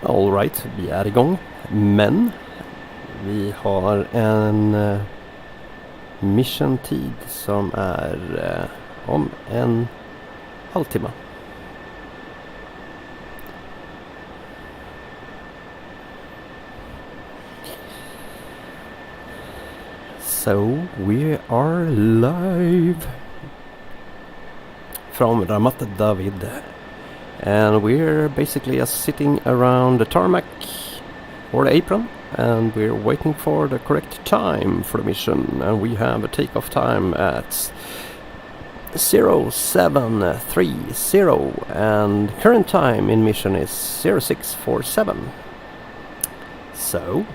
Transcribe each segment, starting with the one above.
All right, vi är igång. Men vi har en mission-tid som är om en halvtimme. So we are live from Ramat David. And we're basically just sitting around the tarmac or the apron, and we're waiting for the correct time for the mission. And we have a takeoff time at 0730, and current time in mission is 0647. So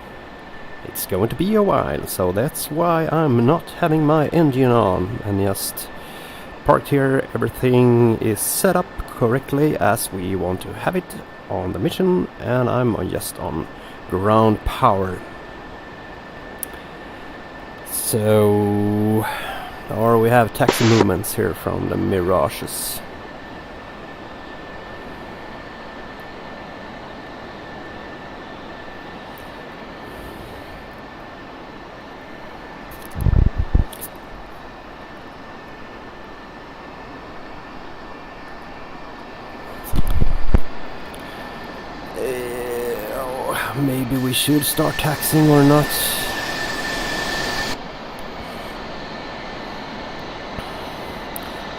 it's going to be a while, so that's why I'm not having my engine on and just parked here. Everything is set up correctly as we want to have it on the mission, and I'm just on ground power. So, or we have taxi movements here from the Mirages. Maybe we should start taxing or not.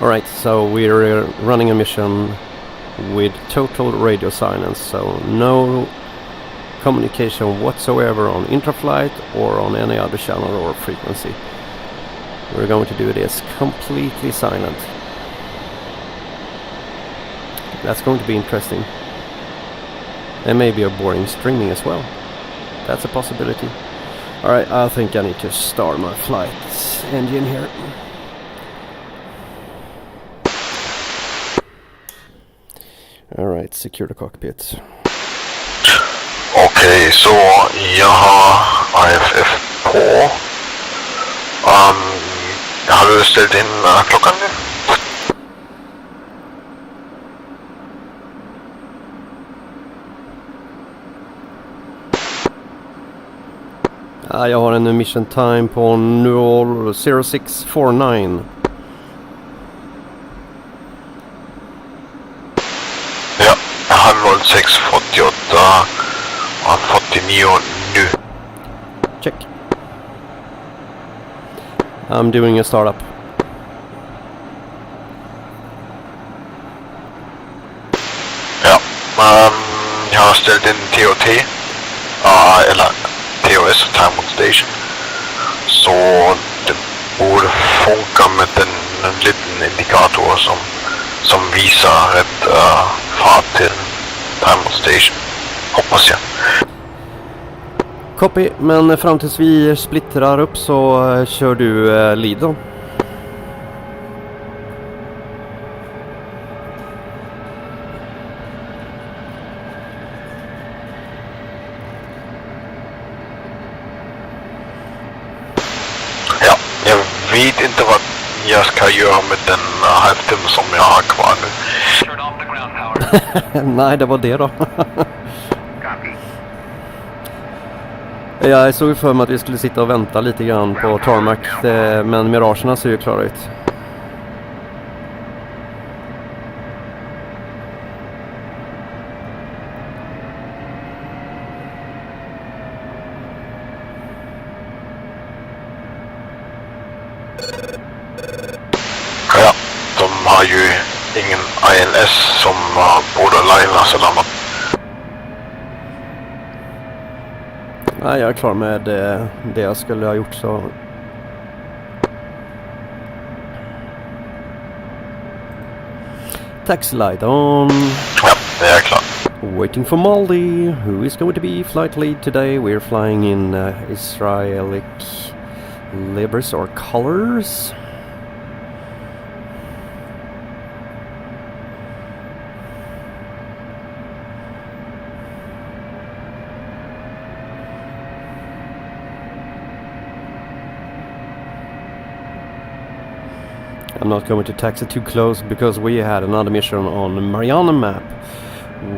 Alright, so we're running a mission with total radio silence, so no communication whatsoever on intraflight or on any other channel or frequency. We're going to do this completely silent. That's going to be interesting. And maybe a boring streaming as well. That's a possibility. Alright, I think I need to start my flight engine here. Alright, secure the cockpit. Okej, så jag har IFF på. Har du ställt in klockan nu? Jag har en mission time på 0649. Ja, jag har 0648 och 49 nu. Check. I'm doing a startup. Ja, jag har ställt in TOT. Eller TOS, Time on Station. Så det borde funka med en liten indikator som visar rätt fart till Time on Station. Hoppas jag. Copy, men fram tills vi splittrar upp så kör du lead då. Vet inte vad jag ska göra med den halvtimme som jag har kvar nu. Nej, det var det då. Jag såg för mig att vi skulle sitta och vänta lite grann på tarmac, men Miragerna ser ju klara ut. Ja, de har ju ingen ILS som borde linas eller något. Nej, jag är klar med det jag skulle ha gjort, så... Taxi light on. Ja, det är klart. Waiting for Maldi, who is going to be flight lead today. We're flying in Israeli Libers or colors. I'm not going to taxi too close because we had another mission on Mariana map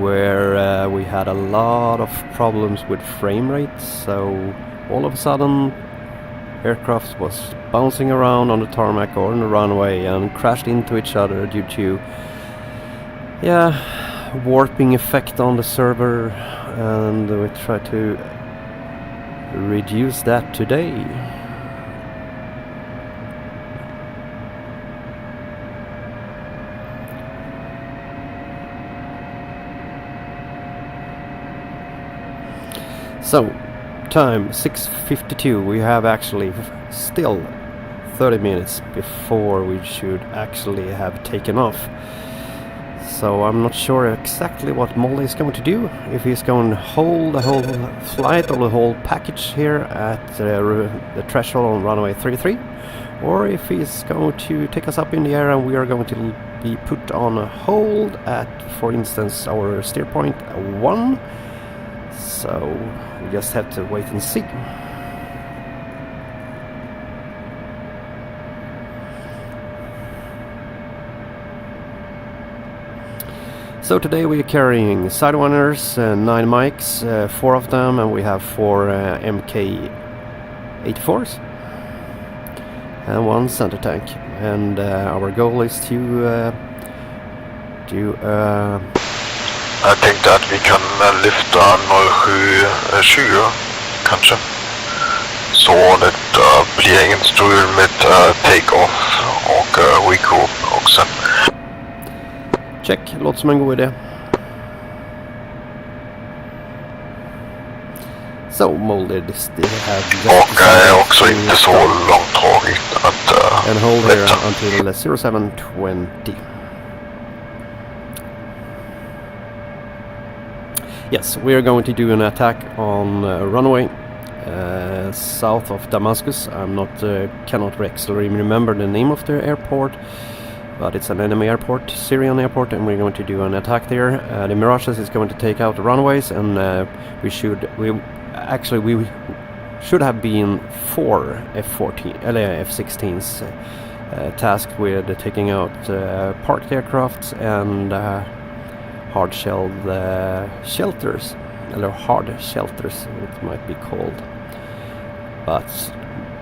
where we had a lot of problems with frame rates, so all of a sudden aircraft was bouncing around on the tarmac or on the runway and crashed into each other due to warping effect on the server, and we try to reduce that today. So, time 6:52. We have actually still 30 minutes before we should actually have taken off. So I'm not sure exactly what Molly is going to do. If he's going to hold the whole flight or the whole package here at the threshold on runway 33, or if he's going to take us up in the air and we are going to be put on a hold at, for instance, our steer point 1. So we just have to wait and see. So today we are carrying sidewinders, 9 mics, 4 of them, and we have 4 MK84s and 1 center tank. And our goal is to do Jag tänkte att vi kan lyfta 0720 kanske. Så det blir ingen strul med take-off och regroup också. Check, låter som en god idé. So molded still have och också inte så långdraget att and hold here until 0720. Yes, we are going to do an attack on runway south of Damascus. I'm not cannot actually remember the name of the airport, but it's an enemy airport, Syrian airport, and we're going to do an attack there. The Mirages is going to take out the runways, and we should have been 4 F-16s tasked with taking out parked aircrafts and hard-shelled shelters, or hard shelters it might be called. But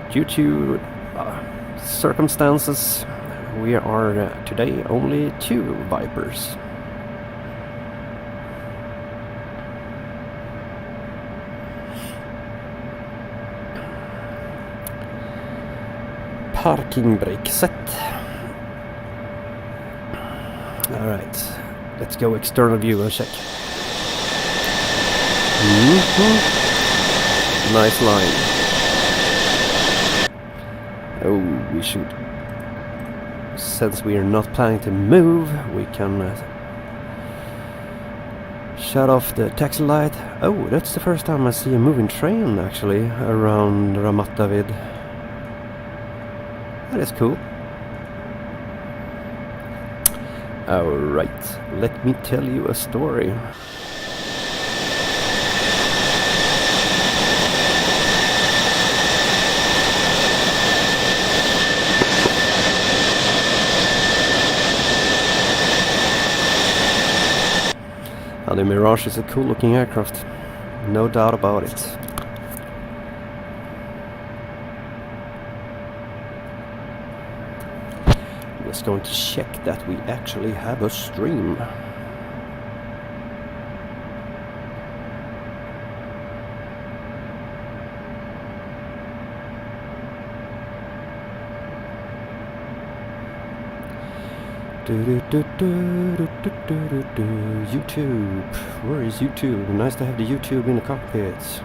due to circumstances, we are today only 2 Vipers. Parking brake set. Alright, let's go external view and check. Nice line. Oh, we should. Since we are not planning to move, we can shut off the taxi light. Oh, that's the first time I see a moving train actually around Ramat David. That is cool. Alright, let me tell you a story. Now the Mirage is a cool looking aircraft, no doubt about it. Just going to check that we actually have a stream. YouTube, where is YouTube? Nice to have the YouTube in the cockpit.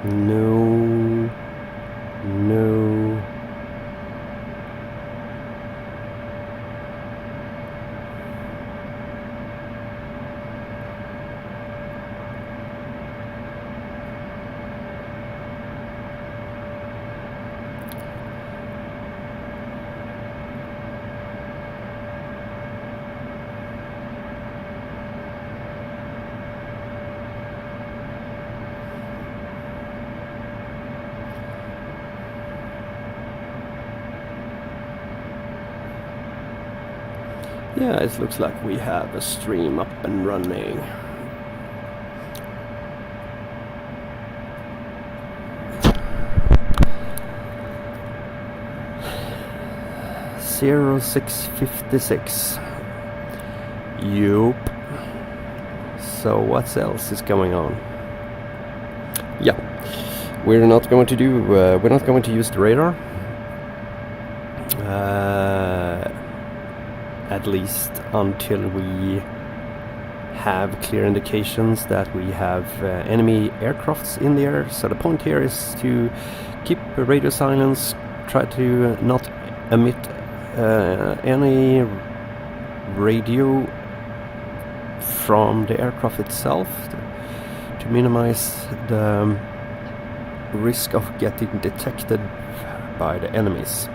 No. Yeah, it looks like we have a stream up and running. Zero 656. Yup. So what else is going on? Yeah, we're not going to use the radar. At least until we have clear indications that we have enemy aircrafts in the air. So the point here is to keep radio silence, try to not emit any radio from the aircraft itself to minimize the risk of getting detected by the enemies.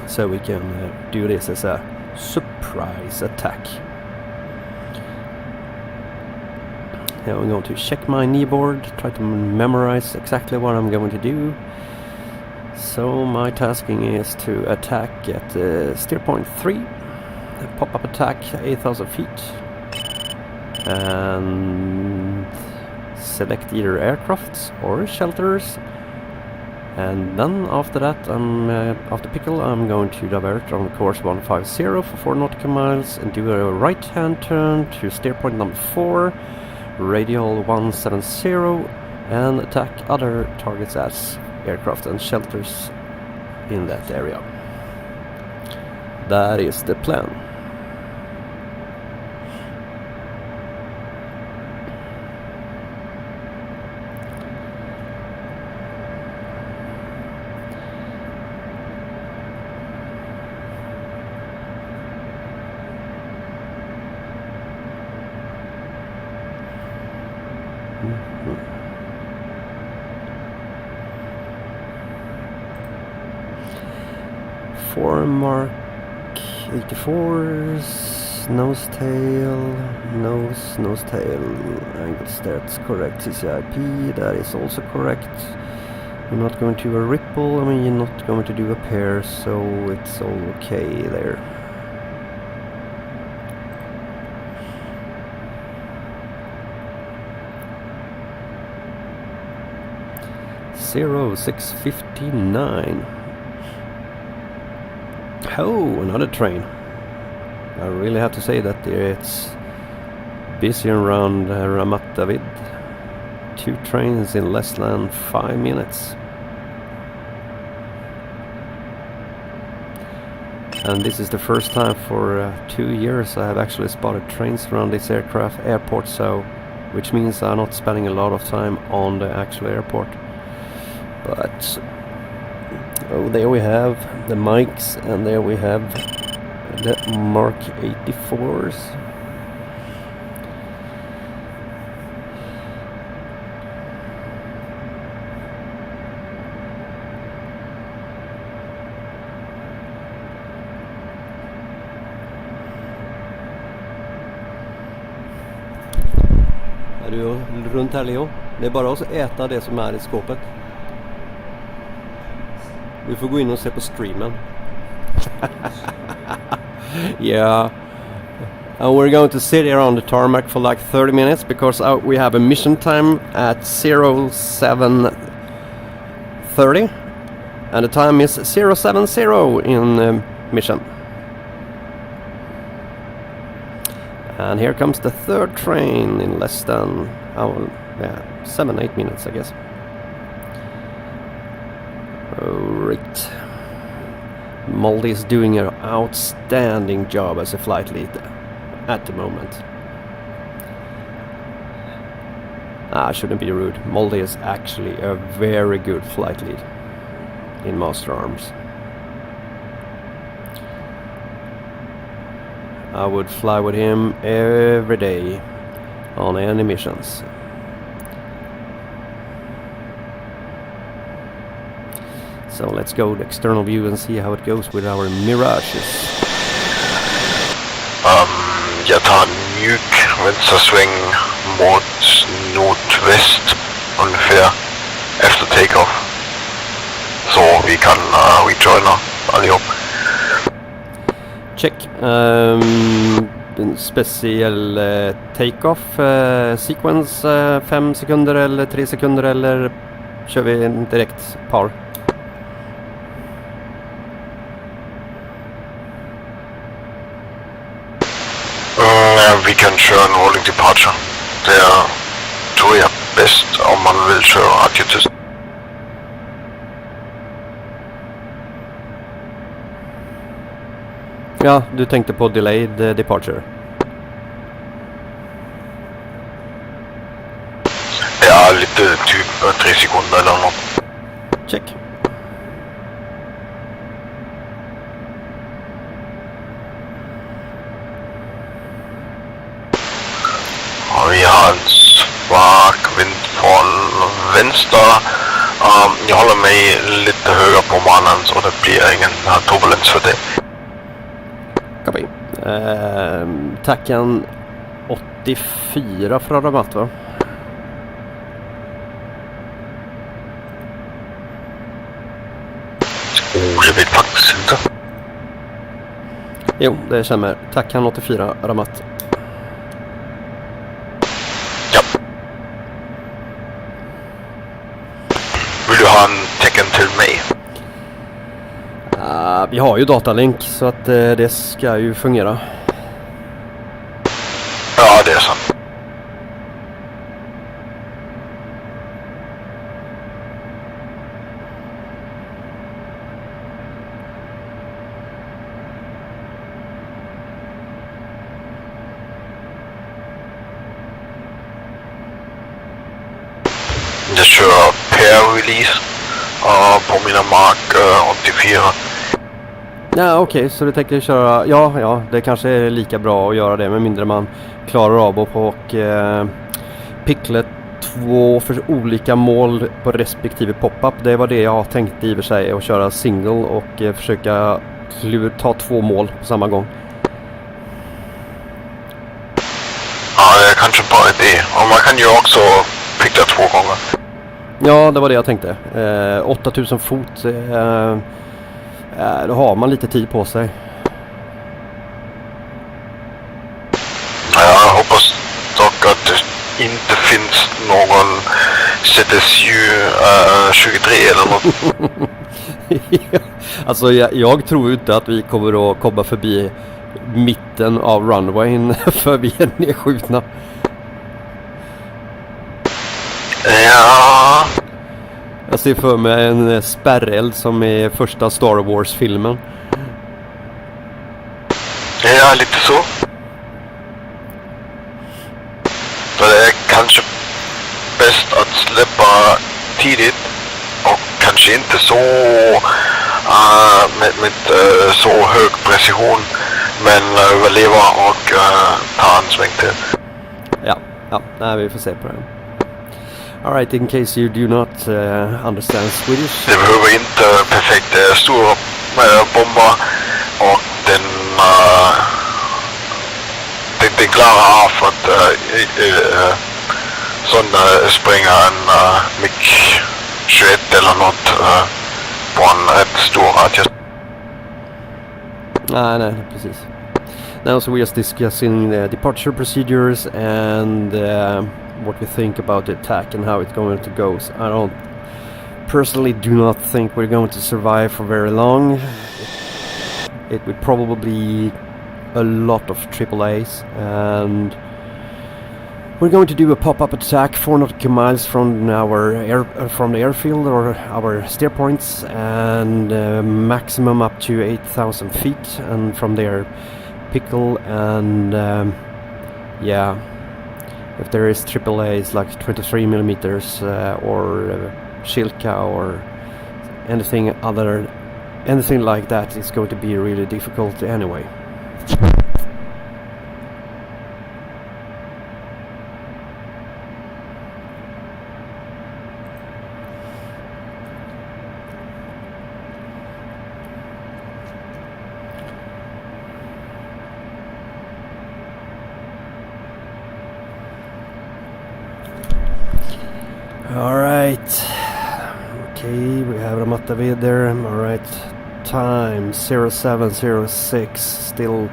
So we can do this as a surprise attack. Now I'm going to check my kneeboard, try to memorize exactly what I'm going to do. So my tasking is to attack at steer point 3, pop-up attack 8,000 feet, and select either aircrafts or shelters. And then after that, after pickle, I'm going to divert on course 150 for 4 nautical miles and do a right-hand turn to steer point number 4, radial 170, and attack other targets as aircraft and shelters in that area. That is the plan. Mark 84s, nose tail, nose tail, angles, that's correct. CCIP, that is also correct. You're not going to do a ripple, I mean you're not going to do a pair, so it's all okay there. Zero 659. Oh, another train. I really have to say that it's busy around Ramat David. 2 trains in less than 5 minutes. And this is the first time for 2 years I have actually spotted trains around this airport, so which means I'm not spending a lot of time on the actual airport. But oh, there we have the mics, and there we have the Mark 84s. Är du runt här, Leo? Det är bara att äta det som är i skåpet. Vi får gå in och se på streamen. Yeah. And we're going to sit here on the tarmac for like 30 minutes because we have a mission time at 07:30. And the time is 070 in mission. And here comes the third train in less than 7-8 minutes, I guess. Right. Moldy is doing an outstanding job as a flight lead at the moment. I shouldn't be rude. Moldy is actually a very good flight lead in Masterarms. I would fly with him every day on any missions. So let's go to external view and see how it goes with our Mirages. Jag tar en mjuk vänstersväng mot nordväst ungefär efter take-off. Så vi kan rejoina allihop. Check. En speciell take-off sequence 5 sekunder eller 3 sekunder, eller kör vi en direkt par? Vi kan köra en rolling departure. Det tror jag bäst om man vill köra adjutus. Ja, du tänkte på delayed departure. Ja, lite typ 3 sekunder eller något. Check. Och vi har en svag vind från vänster. Jag håller mig lite högre på mannen så det blir ingen turbulens för det. Copy. Tacken 84 för rabatt, va? Jag vet faktiskt inte. Jo, det stämmer. Tacken 84 rabatt. Ja. Vill du ha en tecken till mig? Vi har ju datalink så att det ska ju fungera. Ja, det är sant. Jag kör per-release på mina mark 84. Ja, okej, så du tänker köra... Ja, det kanske är lika bra att göra det med mindre man klarar av och pickla 2 för olika mål på respektive pop-up. Det var det jag har tänkt i och för sig, att köra single och försöka ta 2 mål på samma gång. Ja, det är kanske en bra idé. Och man kan ju också pickla 2 gånger. Ja, det var det jag tänkte. 8000 fot... då har man lite tid på sig. Jag hoppas dock att det inte finns någon ZSU 23 eller något. Alltså jag tror inte att vi kommer att komma förbi mitten av runwayn för vi är nedskjutna. Ja. Jag ser för mig en spärreld som är första Star Wars-filmen. Ja, lite så. Så det är kanske bäst att släppa tidigt och kanske inte så med så hög precision, men överleva och ta en sväng till. Ja, nej, vi får se på det. Alright, in case you do not understand Swedish. Det behöver inte perfekt stora bomber och den klarar av att springa en MiG 21 eller något på en rätt stor radie. Nej, precis. Now, so we're just discussing the departure procedures and what we think about the attack and how it's going to go. So I personally do not think we're going to survive for very long. It would probably be a lot of AAAs, and we're going to do a pop-up attack 4 nautical miles from from the airfield or our steer points, and maximum up to 8,000 feet, and from there pickle and if there is AAAs like 23 millimeters or Shilka or anything like that, it's going to be really difficult anyway. Alright, okay, we have Ramata there. Alright, time. 0706. Still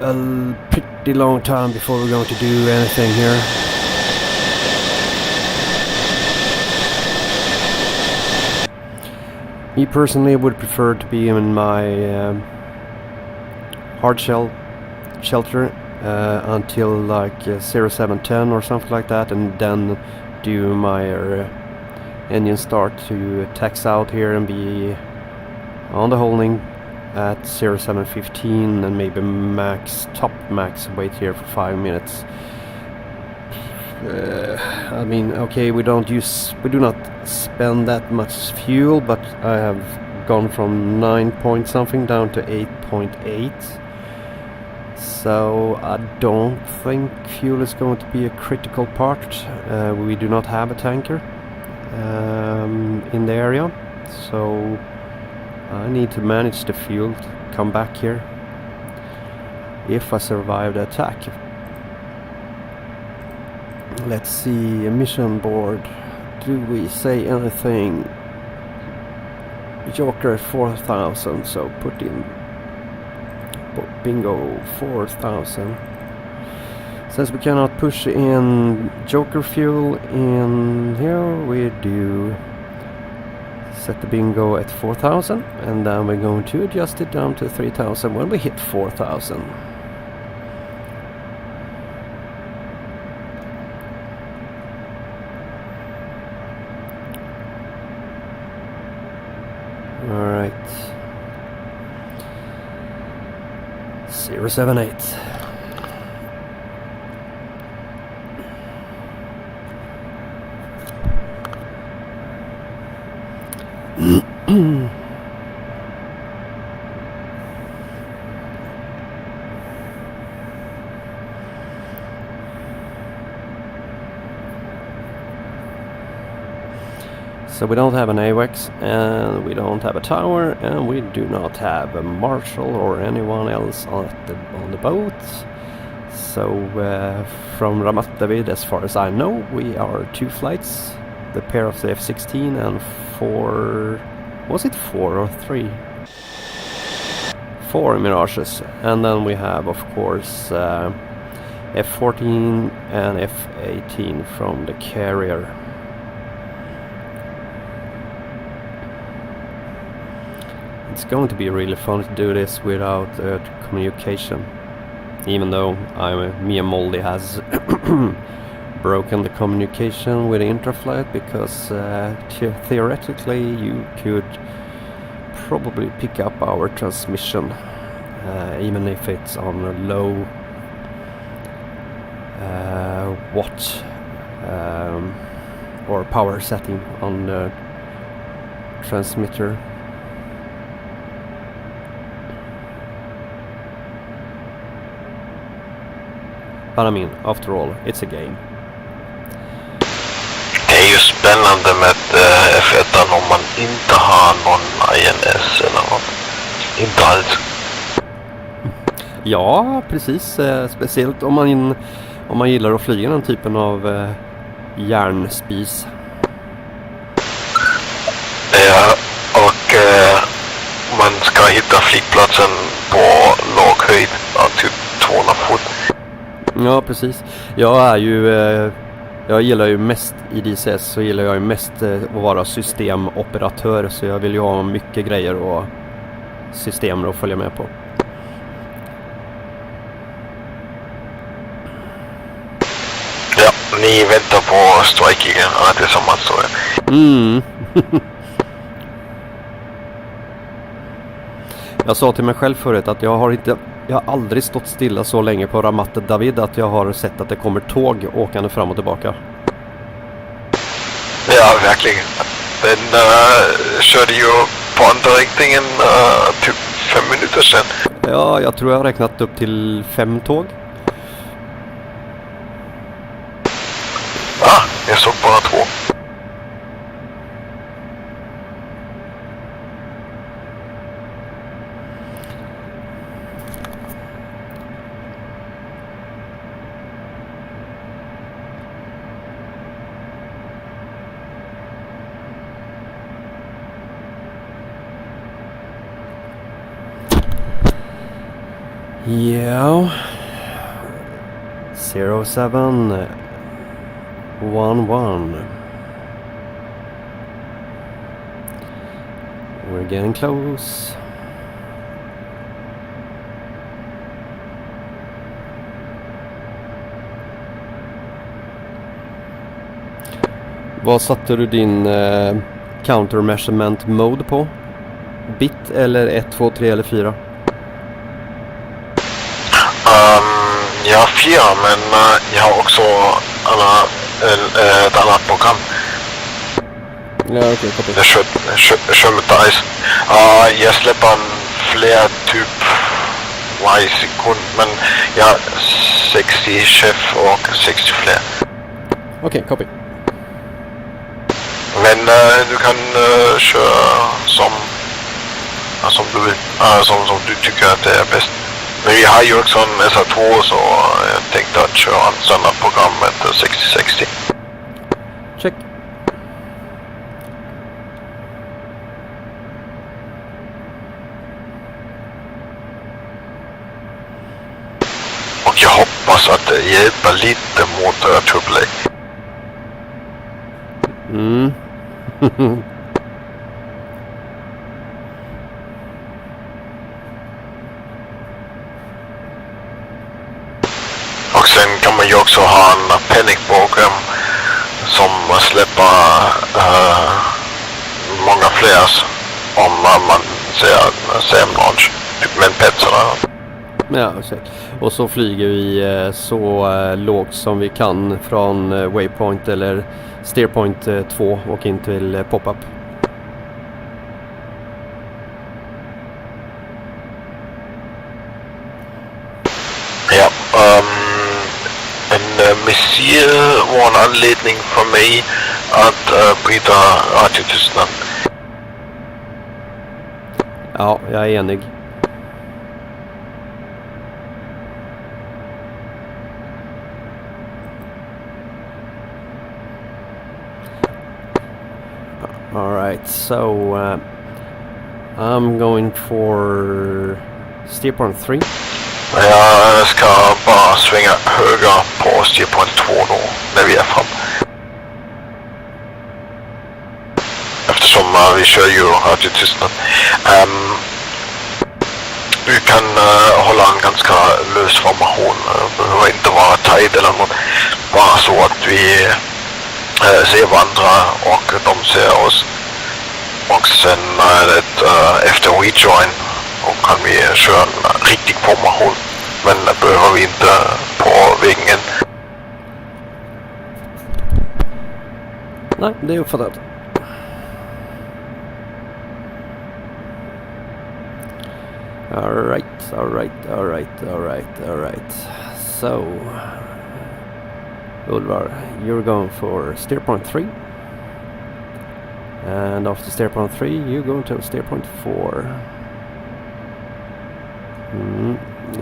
a pretty long time before we're going to do anything here. Me personally would prefer to be in my hard shell shelter until like 0710 or something like that, and then do my engine start to tax out here and be on the holding at 0715 and maybe top max wait here for 5 minutes. I mean, okay, we do not spend that much fuel, but I have gone from 9 point something down to 8.8. So I don't think fuel is going to be a critical part. We do not have a tanker in the area, so I need to manage the fuel to come back here if I survive the attack. Let's see, a mission board. Do we say anything? Joker at 4,000, so put in bingo 4,000. Since we cannot push in Joker fuel in here, we do set the bingo at 4,000, and then we're going to adjust it down to 3,000 when we hit 4,000. Alright. 078. So we don't have an AWACS, and we don't have a tower, and we do not have a marshal or anyone else on the boat. So from Ramat David, as far as I know, we are 2 flights, the pair of the F-16 and 4, was it 4 or 3? 4 Mirages, and then we have, of course, F-14 and F-18 from the carrier. It's going to be really fun to do this without communication, even though me and Moldy has broken the communication with Intraflight, because theoretically you could probably pick up our transmission even if it's on a low watt or power setting on the transmitter. But I mean, after all, it's a game. Det är ju spännande med F1 om man inte har någon INS eller något. Inte alls. Ja, precis. Speciellt om man gillar att flyga den typen av järnspis. Ja, och man ska hitta flygplatsen på låg höjd, typ 200 fot. Ja, precis. Jag gillar ju mest i DCS, så gillar jag ju mest att vara systemoperatör, så jag vill ju ha mycket grejer och system att följa med på. Ja, ni väntar på strikingen, tillsammans så. Jag sa till mig själv förut att jag har aldrig stått stilla så länge på Ramat David att jag har sett att det kommer tåg åkande fram och tillbaka. Ja, verkligen. Den körde ju på andra riktningen typ 5 minuter sedan. Ja, jag tror jag har räknat upp till 5 tåg. Jag såg bara 2. Yeah. 0711. We're getting close. Vad satte du din counter measurement mode på? Bit eller 1, 2, 3 eller 4? Jag har 4, men jag har också ett annat program. Ja, okej, copy. Jag kör med DICE. Jag släpper fler typ varje sekund, men jag har 60 chef och 60 fler. Okej, copy. Men du kan köra som du vill, som du tycker att det är bäst. Men vi har ju också en SA2, så jag tänkte att köra en standardprogram med 60-60. Check. Och jag hoppas att det hjälper lite mot AAA. Mm. Och sen kan man ju också ha en panic-program som släpper många fler om man ser launch, typ med en pet sådär. Ja, okej. Och så flyger vi så lågt som vi kan från waypoint eller steerpoint 2 och in till pop-up. Ja, en missil var en anledning för mig att bryta radiotystnad. Ja, jag är enig. Alright, so I'm going for steerpoint 3. Jag ska bara svänga höger på steerpoint 2 då, när vi är fram. Eftersom vi kör ju radiotystnad. Du kan hålla en ganska lös formation. Det behöver inte vara tight eller något. Bara så att vi ser varandra och de ser oss. Och sen efter rejoin och kan vi köra en riktig formation. Men det behöver vi inte på vägen in. Nej, det är uppfattat. Alright. So, Ulvar, you're going for steerpoint 3. And after steerpoint 3, you go to steerpoint 4.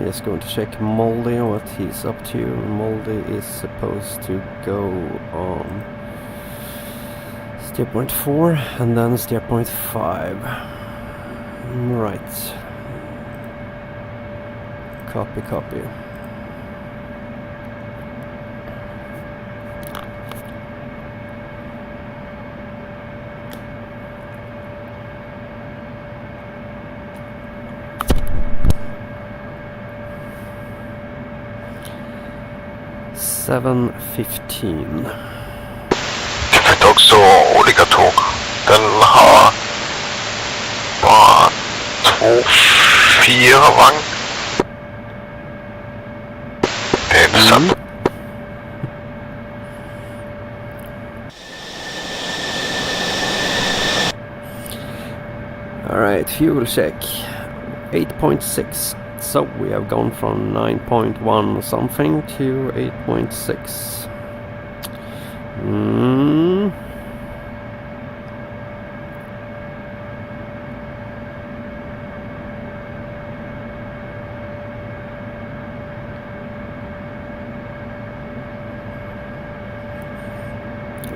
Just going to check Moldy, what he's up to. Moldy is supposed to go on steerpoint 4 and then steerpoint 5. Right. Copy. $7:15. Det finns också olika tåg. Den har bara 2-4 vagn. Det är intressant. Alright, fuel check 8.6. So we have gone from 9.1 something to 8.6.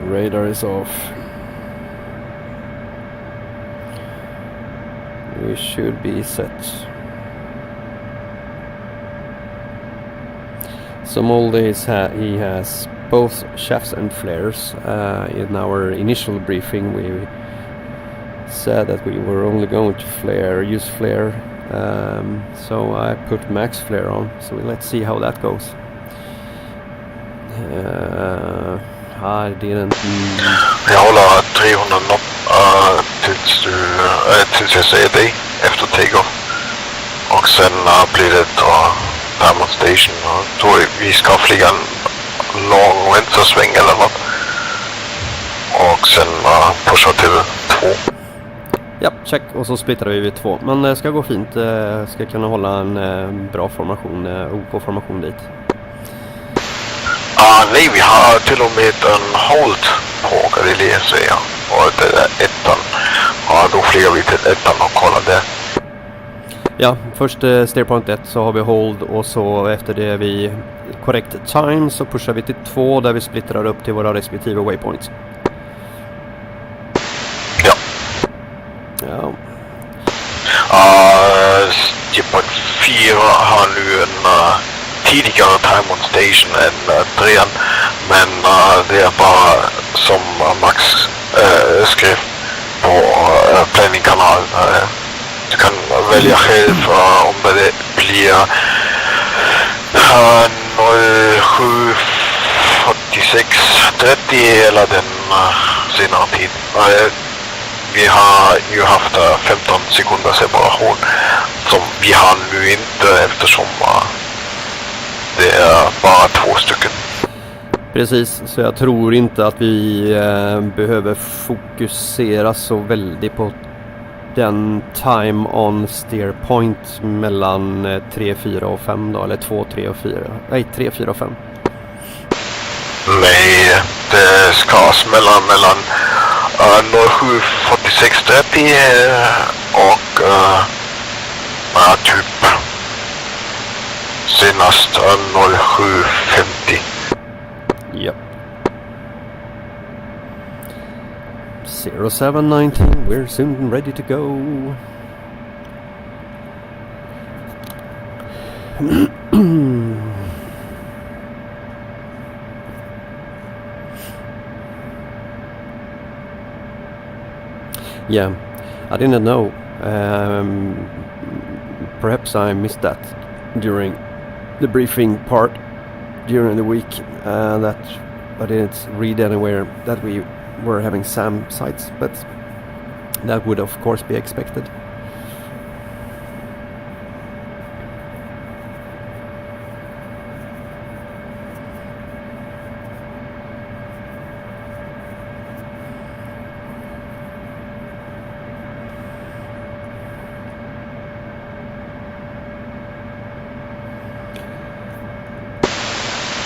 Radar is off. We should be set. So Moldy he has both shafts and flares. In our initial briefing we said that we were only going to use flare. So I put max flare on, so let's see how that goes. I didn't... Jag håller 300 knop tills jag säger dig efter take-off. Och sen blir det Diamond Station. Då vi ska flyga en lång vänstersväng eller något. Och sen pusha till 2. Ja, check. Och så splittar vi vid 2. Men det ska gå fint. Ska kunna hålla en bra formation, OK-formation dit. Nej, vi har till och med en halt på Galilea, säger jag. Och det är ettan. Då flyger vi till ettan och kollar det. Ja, först steerpoint 1 så har vi hold och så efter det vi correct time så pushar vi till 2 där vi splittrar upp till våra respektive waypoints. Ja. Ja. Steerpoint 4 har nu en tidigare time on station än 3, men det är bara som Max skrev på planning-kanal. Du kan välja själv om det blir 07:46:30 eller den senare tid. Vi har ju haft 15 sekunder separation som vi har nu inte eftersom det är bara 2 stycken. Precis, så jag tror inte att vi behöver fokusera så väldigt på den time on steer point mellan 3, 4 och 5 då, eller 2, 3 och 4. Nej, 3, 4 och 5. Nej, det ska smälla mellan 07:46:30 och typ senast 07:50. Yep. 0719, we're soon ready to go. Yeah, I didn't know. Perhaps I missed that during the briefing part during the week. That I didn't read anywhere that we were having SAM sites, but that would of course be expected.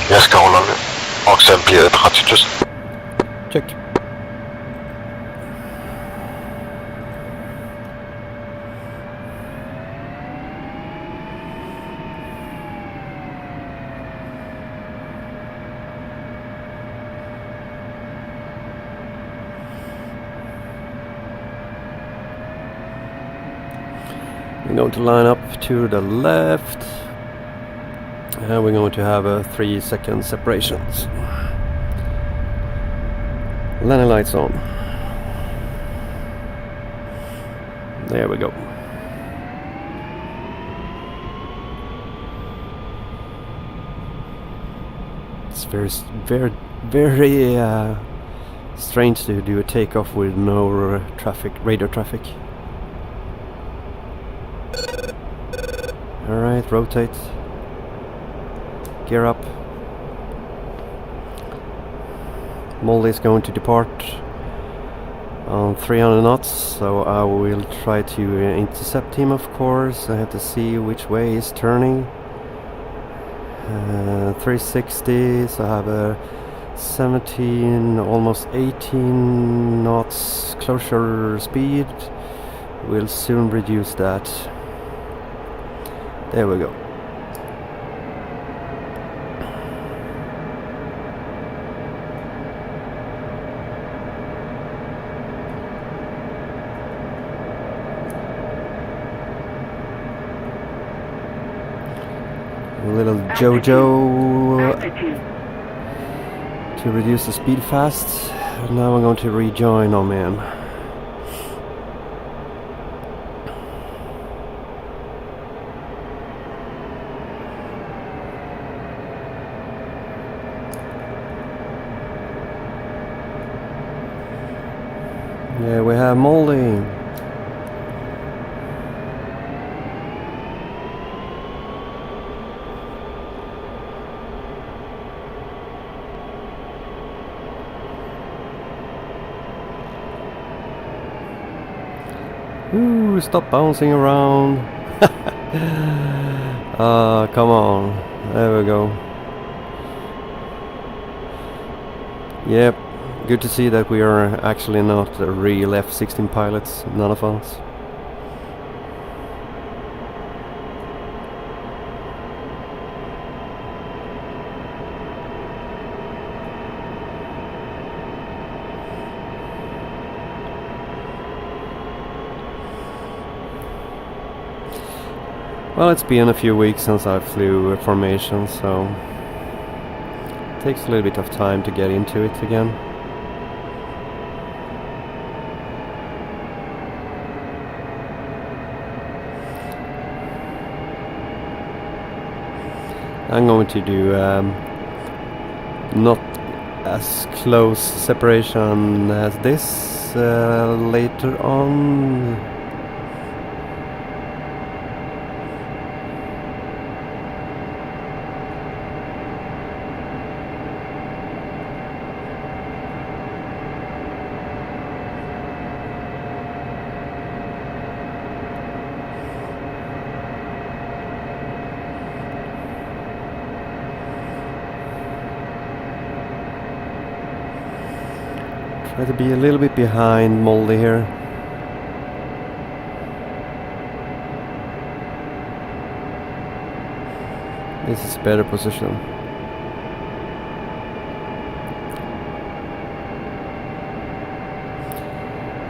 Jag ska hålla nu. Och sen blir det 30 000. Check. We're going to line up to the left. And we're going to have a 3-second separations. Landing lights on. There we go. It's very strange to do a takeoff with no radar traffic. All right, rotate. Gear up. Molly is going to depart on 300 knots, so I will try to intercept him, of course. I have to see which way he's turning. 360, so I have a 17, almost 18 knots closure speed. We'll soon reduce that. There we go. A little JoJo to reduce the speed fast. Now I'm going to rejoin. Oh man. Yeah, we have Moldy. Ooh, stop bouncing around. Come on. There we go. Yep, good to see that we are actually not real F-16 pilots, none of us. Well, it's been a few weeks since I flew formation, so it takes a little bit of time to get into it again. I'm going to do not as close separation as this later on. Try to be a little bit behind Moldy here. This is better position.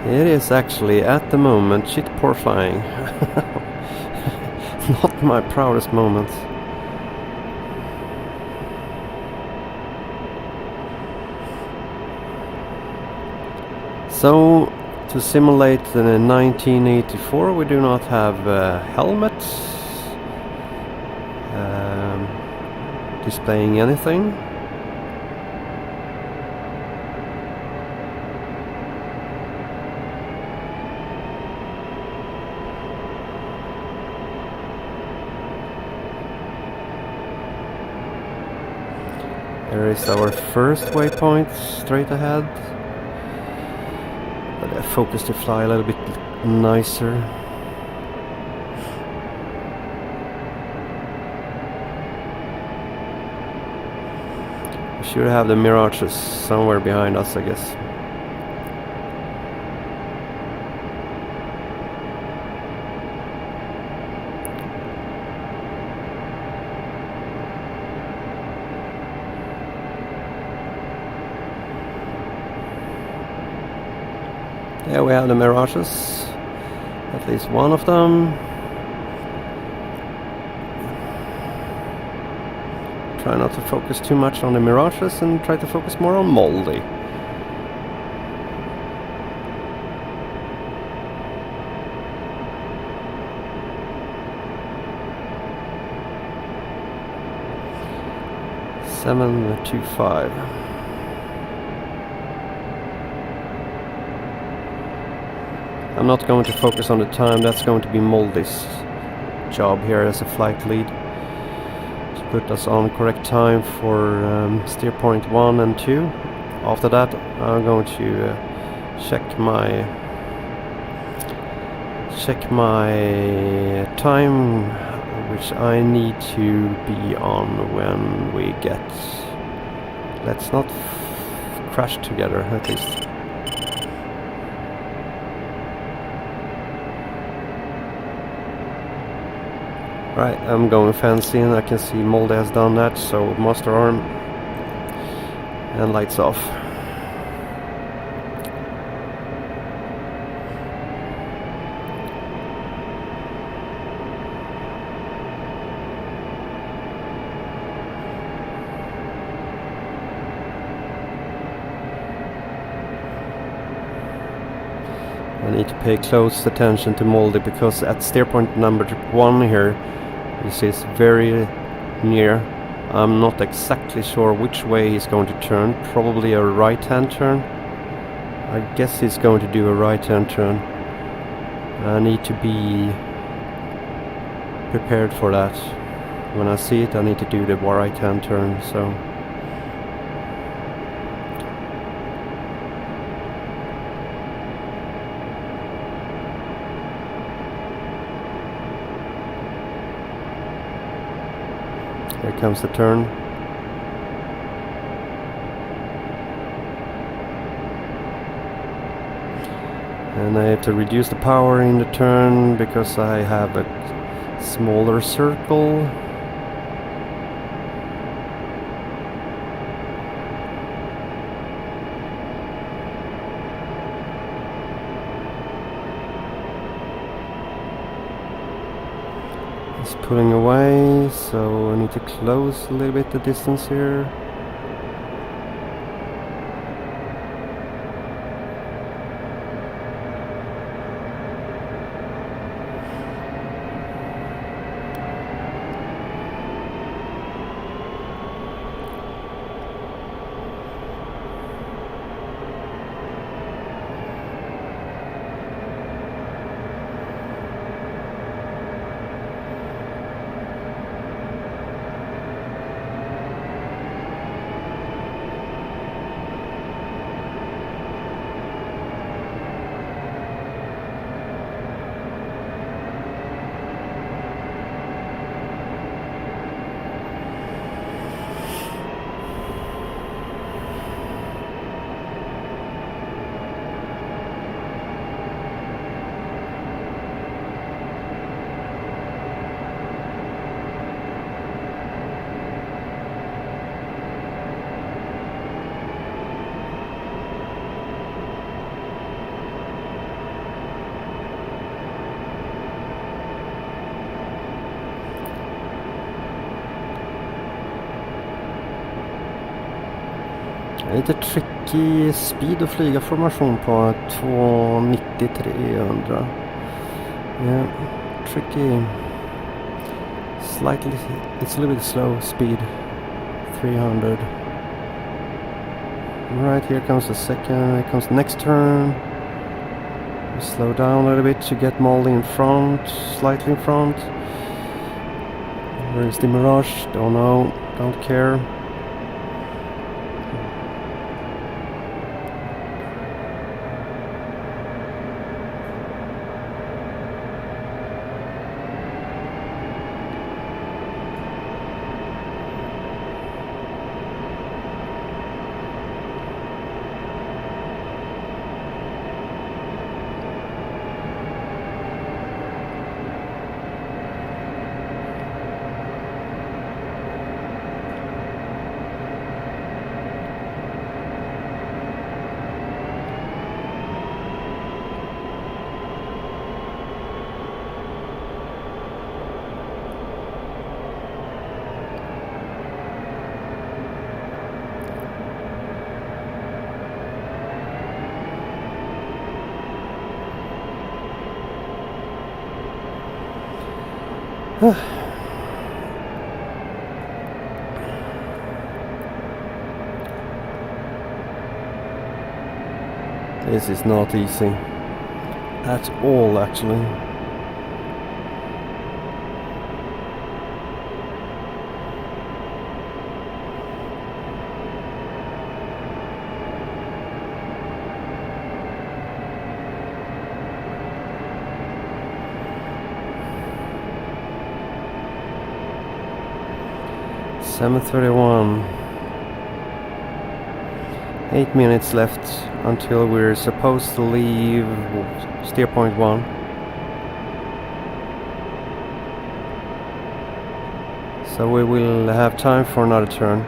It is actually at the moment shit poor flying. Not my proudest moment. So, to simulate the 1984, we do not have helmets displaying anything. There is our first waypoint straight ahead. But I focus to fly a little bit nicer. We should have the Mirages somewhere behind us, I guess. Yeah, we have the Mirages, at least one of them. Try not to focus too much on the Mirages and try to focus more on Moldy. Seven 2-5. I'm not going to focus on the time, that's going to be Moldy's job here as a flight lead. To put us on correct time for steer point 1 and 2. After that I'm going to check my time which I need to be on when we get... Let's not crash together at least. Right, I'm going fancy and I can see Moldy has done that, so master arm and lights off. need to pay close attention to Moldy, because at steer point number 1 here, this is very near. I'm not exactly sure which way he's going to turn. Probably a right-hand turn. I guess he's going to do a right-hand turn. I need to be prepared for that. When I see it, I need to do the right-hand turn. So here comes the turn. And I have to reduce the power in the turn because I have a smaller circle. It's pulling away, so I need to close a little bit the distance here. Lite tricky speed att flyga formation på 290-300. Yeah, tricky. Slightly, it's a little bit slow speed. 300. Right, here comes the second, here comes the next turn. Slow down a little bit to get Moldy in front, slightly in front. Where is the Mirage? Don't know, don't care. This is not easy at all, actually. $7:31. 8 minutes left until we're supposed to leave steer point 1. So we will have time for another turn.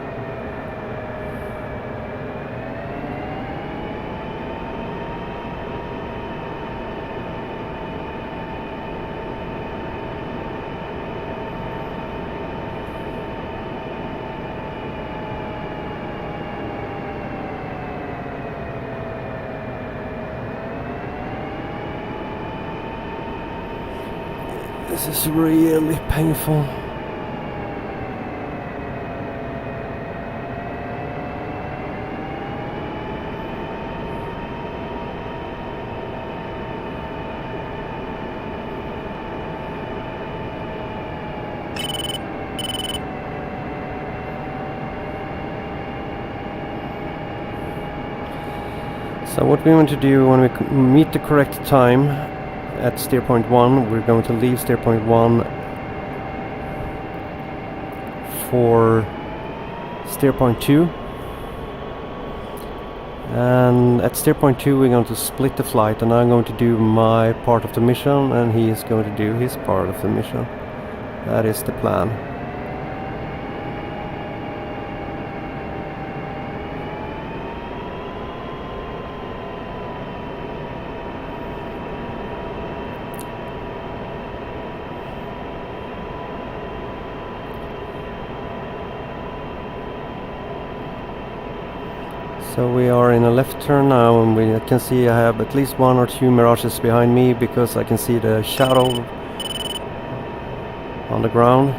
This is really painful. So what we want to do when we meet the correct time at steer point 1, we're going to leave steer point 1 for steer point 2, and at steer point 2 we're going to split the flight, and I'm going to do my part of the mission and he is going to do his part of the mission. That is the plan. So we are in a left turn now, and we can see I have at least 1 or 2 Mirages behind me because I can see the shadow on the ground.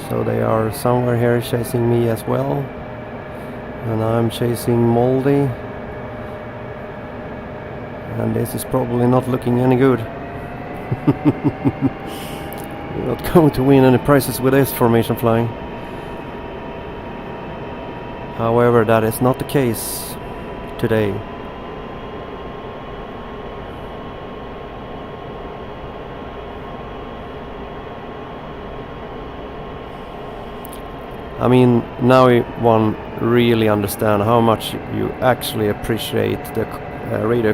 So they are somewhere here chasing me as well, and I'm chasing Moldy, and this is probably not looking any good. We're not going to win any prizes with this formation flying. However, that is not the case today. I mean, now one really understands how much you actually appreciate the radio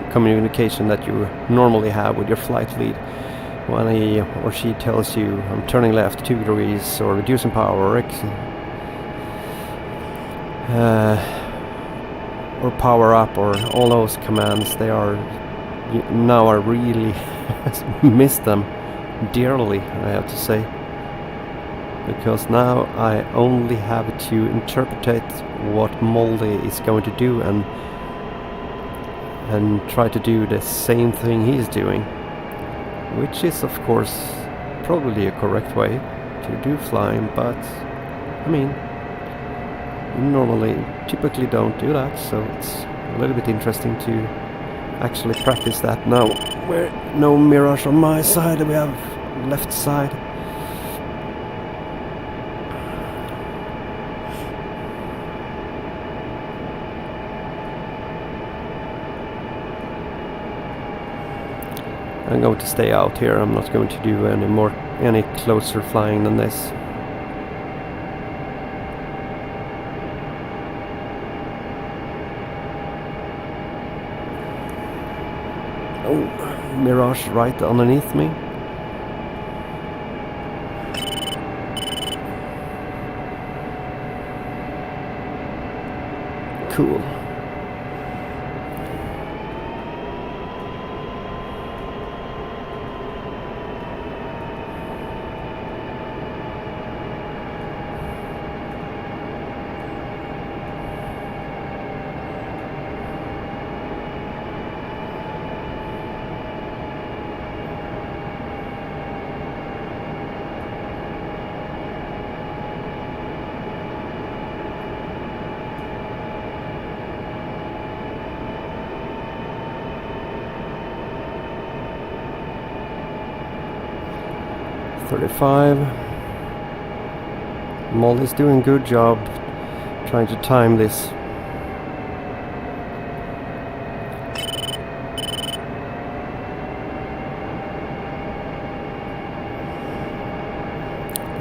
communication that you normally have with your flight lead. When he or she tells you, I'm turning left 2 degrees, or reducing power, or power up, or all those commands. They are now I really miss them dearly, I have to say, because now I only have to interpret what Moldy is going to do and try to do the same thing he's doing, which is of course probably a correct way to do flying, but I mean, typically don't do that, so it's a little bit interesting to actually practice that now. We're no Mirage on my side, we have left side. I'm going to stay out here. I'm not going to do any closer flying than this. Oh, Mirage right underneath me. Cool. Molly's doing a good job trying to time this.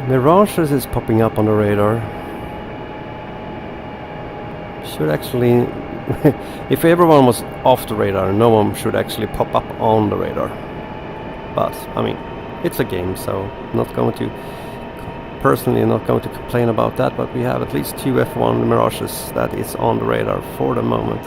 Mirages is popping up on the radar. Should actually, if everyone was off the radar, no one should actually pop up on the radar. But I mean, it's a game, so personally not going to complain about that, but we have at least 2 F1 Mirages that is on the radar for the moment.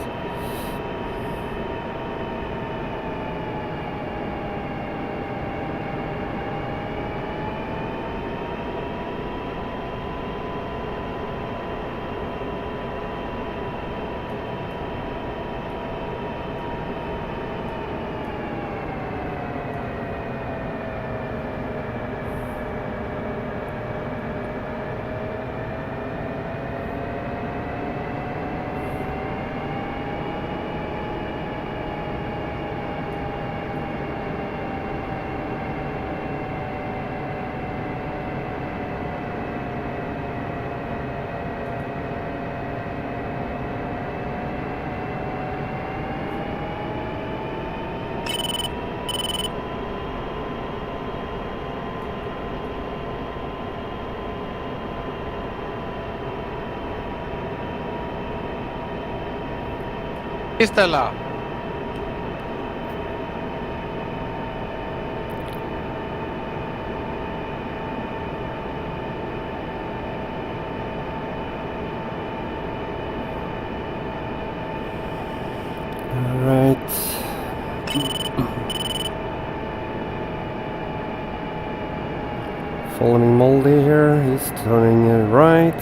Istället. Alright. Following Moldy here, he's turning right.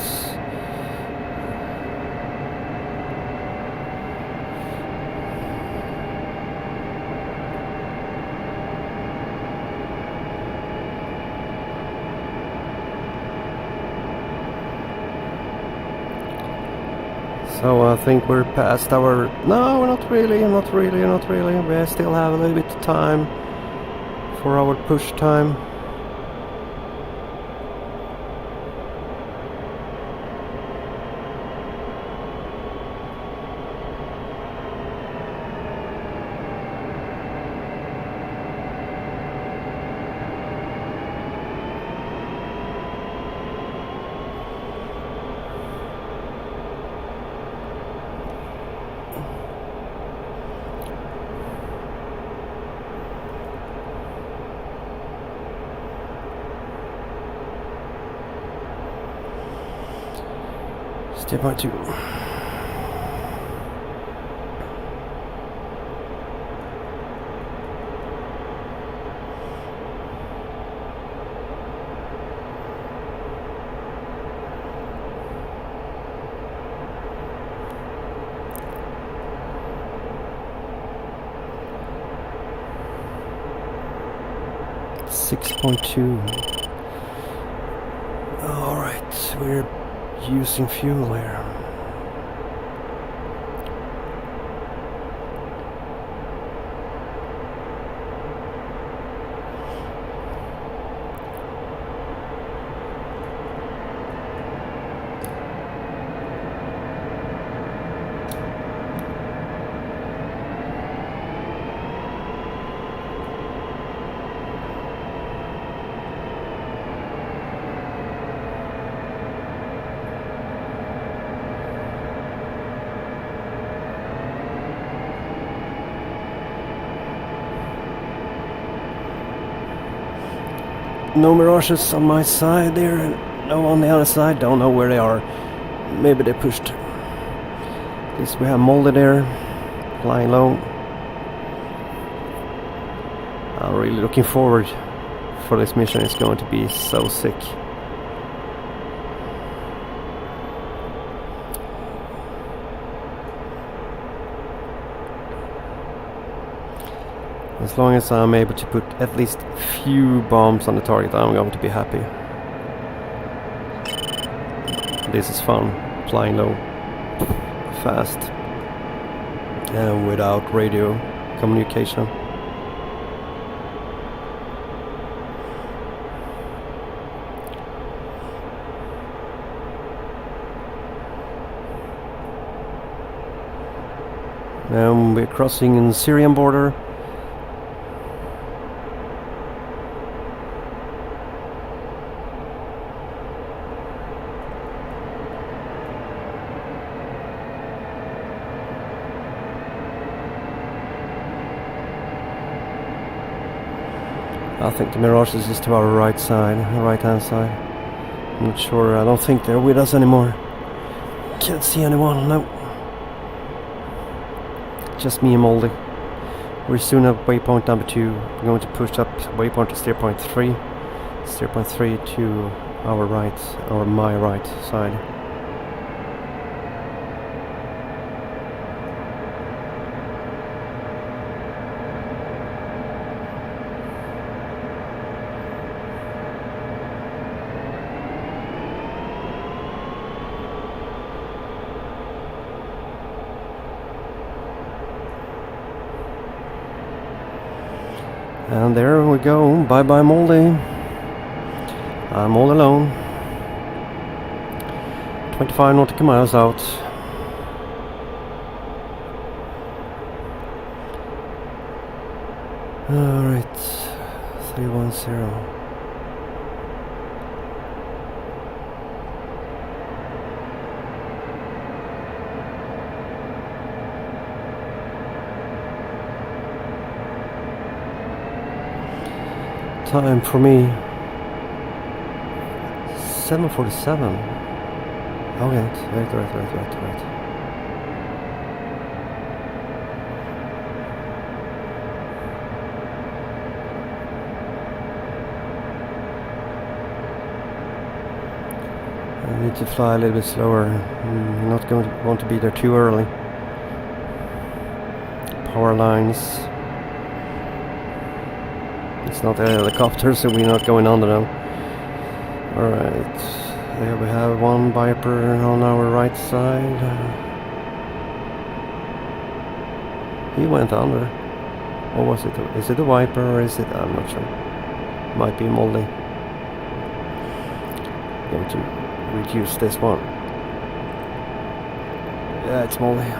So I think we're past our... No, we're not really. We still have a little bit of time for our push time. Step by 2. Alright, we're using fuel here. No mirages on my side there, and no on the other side. Don't know where they are. Maybe they pushed. At least we have Moldy there, flying low. I'm really looking forward for this mission. It's going to be so sick. As long as I'm able to put at least few bombs on the target, I'm going to be happy. This is fun, flying low, fast, and without radio communication. Now we're crossing in the Syrian border. I think the Mirage is just to our right side, right hand side. I'm not sure, I don't think they're with us anymore. Can't see anyone, no. Just me and Moldy. We're soon at waypoint number 2. We're going to push up waypoint to steer point 3. Steer point 3 to our right, or my right side. And there we go, bye bye Moldy. I'm all alone. 25 nautical miles out. Alright, 310. time for me. 7:47. Okay, right. I need to fly a little bit slower. I'm not going to want to be there too early. Power lines. It's not a helicopter, so we're not going under them. Alright, there we have one Viper on our right side. He went under. Or was it? Is it a Viper or is it? I'm not sure. Might be moldy. Going to reduce this one. Yeah, it's moldy.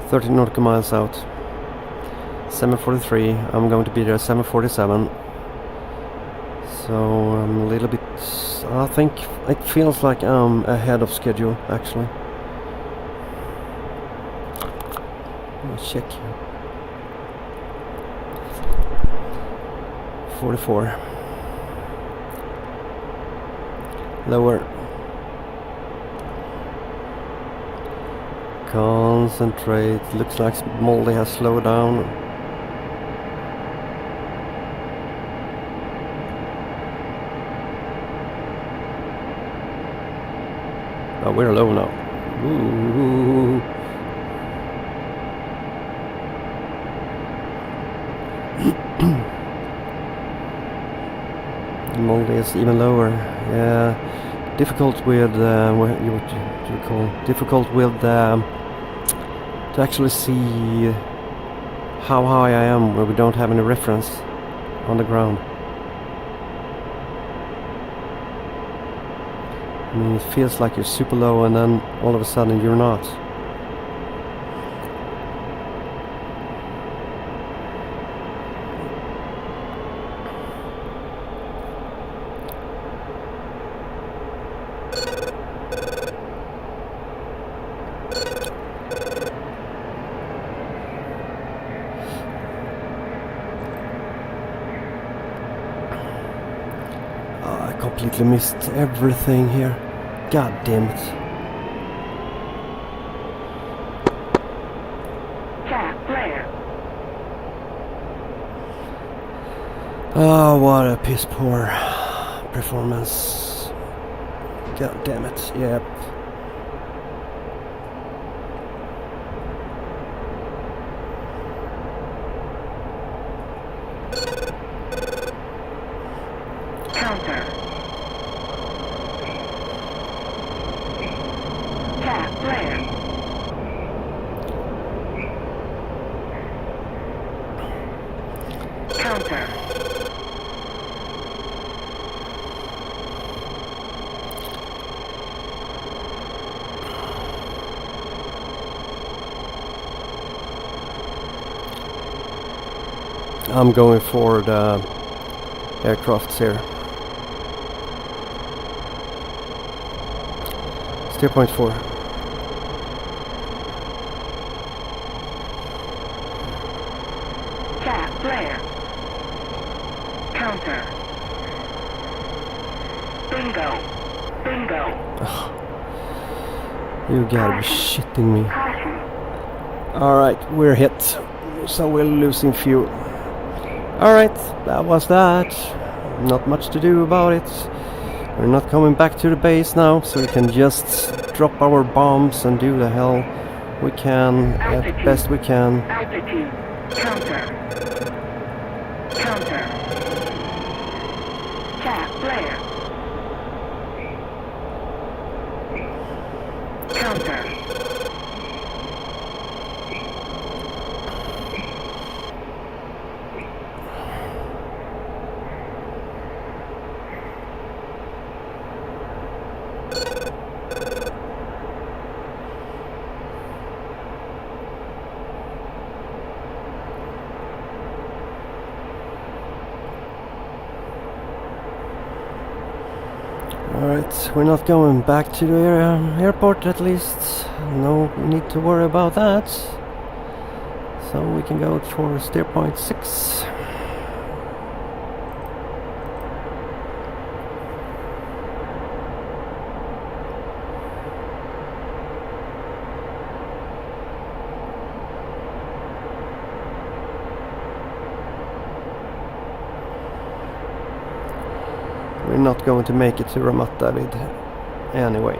.30 nautical miles out. 7:43. I'm going to be there at 7:47. So I'm a little bit. I think it feels like I'm ahead of schedule actually. Let's check. 44. Lower. Concentrate. Looks like Moldy has slowed down. Oh, we're low now. Ooh. Moldy is even lower. Yeah. Difficult with what do you call? Difficult with to actually see how high I am where we don't have any reference on the ground. I mean, it feels like you're super low and then all of a sudden you're not. Completely missed everything here. God damn it. Oh, what a piss poor performance. God damn it. Yep. I'm going for the aircrafts here. Steer point 4. Flare. Counter. Bingo. You gotta be shitting me. Alright, we're hit. So we're losing fuel. Alright, that was that. Not much to do about it. We're not coming back to the base now, so we can just drop our bombs and do the hell we can at best we can. Altitude. Counter. Flare. Counter. Alright, we're not going back to the airport at least. No need to worry about that. So we can go for steer point 6. We're not going to make it to Ramat David anyway.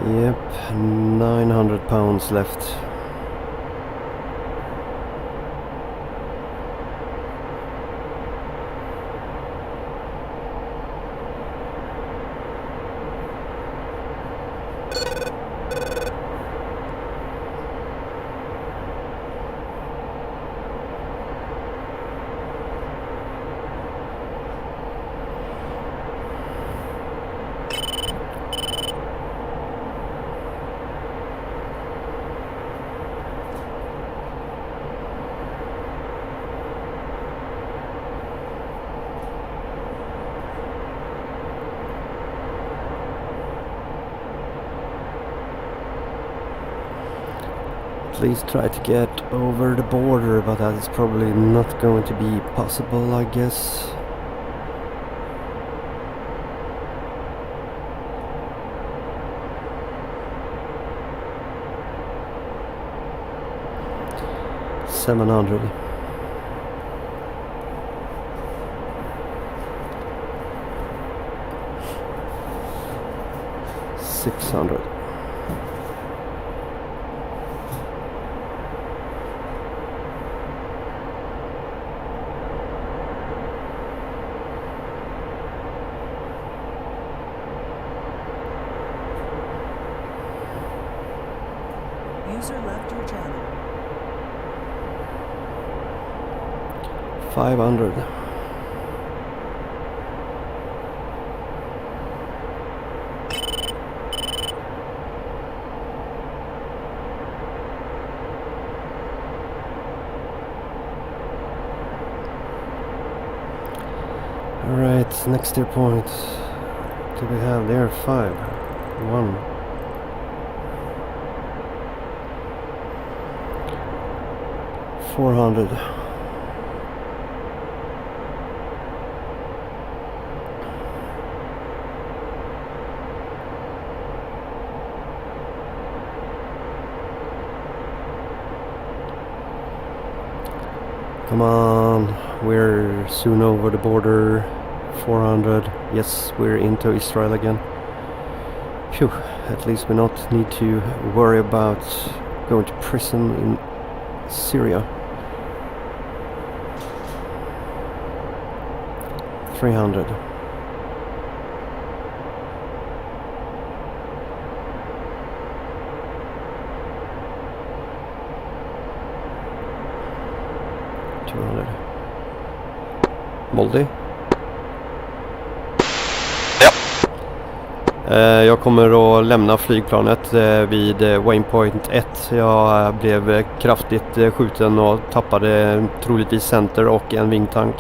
Yep, 900 pounds left. At least try to get over the border, but that is probably not going to be possible, I guess. $700. $600. User left your channel. 500. Alright, next steer point. Do we have there? 5. 1. $400. Come on, we're soon over the border. 400. Yes, we're into Israel again. Phew, at least we not need to worry about going to prison in Syria. 300. $200. Moldy. Ja. Jag kommer att lämna flygplanet vid Waypoint 1. Jag blev kraftigt skjuten och tappade troligtvis center och en vingtank.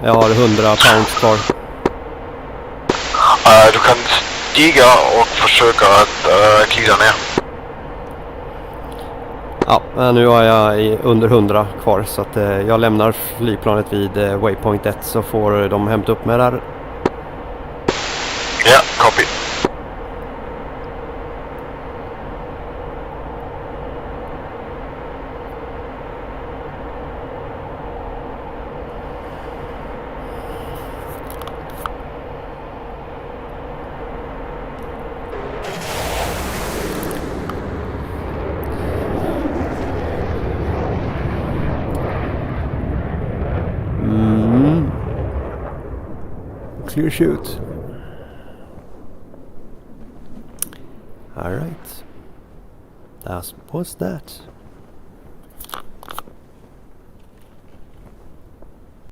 Jag har 100 pounds kvar. Du kan stiga och försöka att glida ner. Ja, nu har jag under 100 kvar, så att jag lämnar flygplanet vid Waypoint 1, så får de hämta upp mig där. Ja, copy. clear shoot. Alright. That was that.